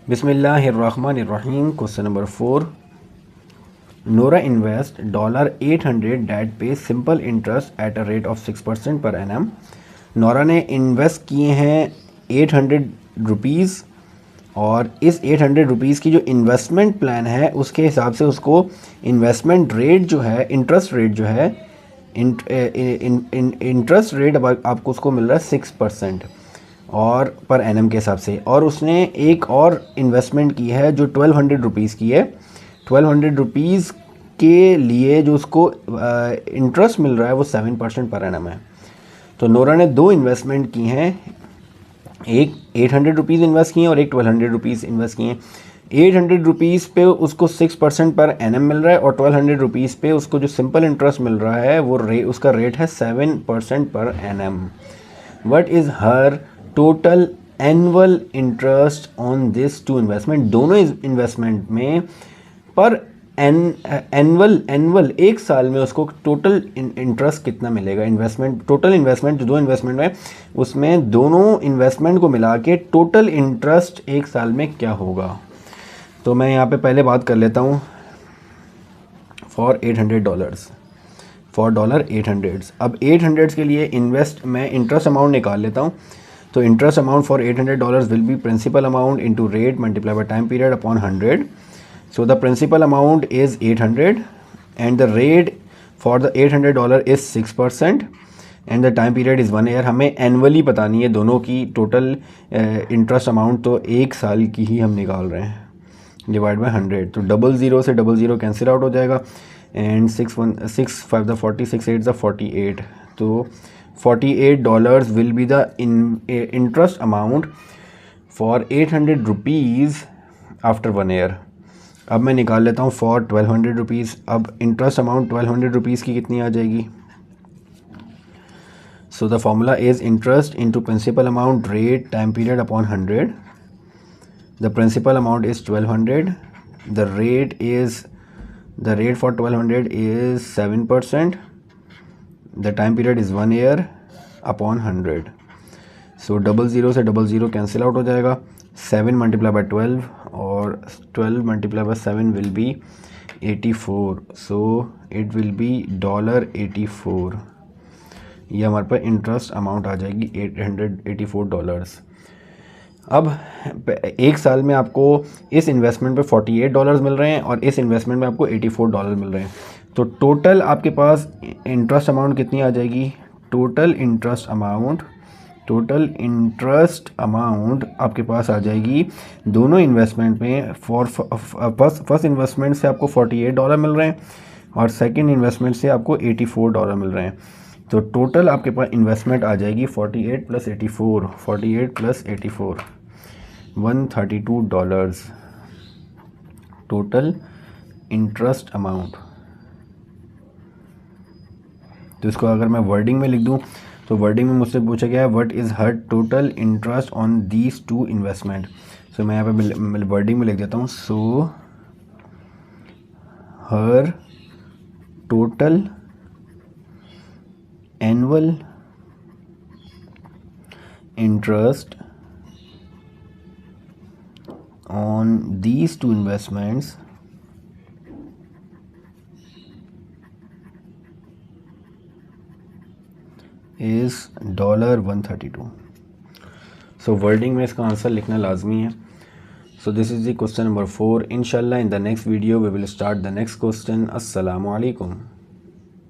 बिस्मिल्लाहिर्रहमानिर्रहीम। Question number 4, Nora invest $800 that pay simple interest at a rate of 6% per annum. Nora ने invest किए हैं 800 rupees और इस 800 रुपीज़ की जो इन्वेस्टमेंट प्लान है उसके हिसाब से उसको इन्वेस्टमेंट रेट जो है, इंटरेस्ट रेट जो है, इंटरेस्ट रेट आपको उसको मिल रहा है 6% और पर एनम के हिसाब से। और उसने एक और इन्वेस्टमेंट की है जो 1200 रुपीज़ की है। 1200 रुपीज़ के लिए जो उसको इंटरेस्ट मिल रहा है वो 7% पर एनम है। तो नोरा ने दो इन्वेस्टमेंट की हैं, एक 800 रुपीज़ इन्वेस्ट किए और एक 1200 रुपीज़ इन्वेस्ट किए हैं। 800 रुपीज़ पे उसको 6% पर एनम मिल रहा है और 1200 रुपीज़ पे उसको जो सिंपल इंटरेस्ट मिल रहा है वो उसका रेट है 7% per annum. What is her total annual interest on this two investment. दोनों इन्वेस्टमेंट में पर एनुअल एक साल में उसको टोटल इंटरेस्ट कितना मिलेगा। इन्वेस्टमेंट, टोटल इन्वेस्टमेंट जो दो इन्वेस्टमेंट में, उसमें दोनों इन्वेस्टमेंट को मिला के टोटल इंटरेस्ट एक साल में क्या होगा। तो मैं यहाँ पे पहले बात कर लेता हूँ फॉर $800 फॉर $800। अब 800 के लिए मैं इंटरेस्ट अमाउंट निकाल लेता हूँ। तो interest amount for $800 will be principal amount into rate multiply by time period upon 100। So the principal amount is 800 and the rate for the $800 is 6% and the time period is 1 year। हमें annually बतानी है दोनों की total interest amount, तो एक साल की ही हम निकाल रहे हैं। डिवाइड बाय 100, तो 00 से 00 कैंसिल आउट हो जाएगा एंड 6 5 द 40, 6 8 द 48। तो $48 will be the interest amount for 800 rupees after 1 year. अब मैं निकाल लेता हूँ फॉर 1200 रुपीज़। अब इंटरेस्ट अमाउंट 1200 रुपीज़ की कितनी आ जाएगी। So the formula is interest into principal amount rate time period upon 100। The principal amount is 1200, the rate for 1200 is 7%, the time period is 1 year upon 100। So 00 से 00 cancel out हो जाएगा। 7 multiply by 12 और 12 multiply by 7 will be 84। So it will be $84। ये हमारे पास interest amount आ जाएगी $884। अब एक साल में आपको इस इन्वेस्टमेंट पे $48 मिल रहे हैं और इस इन्वेस्टमेंट में आपको $84 मिल रहे हैं। तो टोटल आपके पास इंटरेस्ट अमाउंट कितनी आ जाएगी। टोटल इंटरेस्ट अमाउंट आपके पास आ जाएगी दोनों इन्वेस्टमेंट में। फर्स्ट इन्वेस्टमेंट से आपको $48 मिल रहे हैं और सेकंड इन्वेस्टमेंट से आपको $84 मिल रहे हैं। तो टोटल आपके पास इन्वेस्टमेंट आ जाएगी 48 + 84, 132$ टोटल इंटरेस्ट अमाउंट। तो इसको अगर मैं वर्डिंग में लिख दूं तो वर्डिंग में मुझसे पूछा गया है what is her total interest on these two investment. So मैं यहाँ पे वर्डिंग में लिख देता हूँ। So her total annual interest on these two investments is $132। So wording में इसका आंसर लिखना लाजमी है। So this is the question number 4। इंशाल्लाह in the next video we will start the next question. अस्सलामु अलैकुम।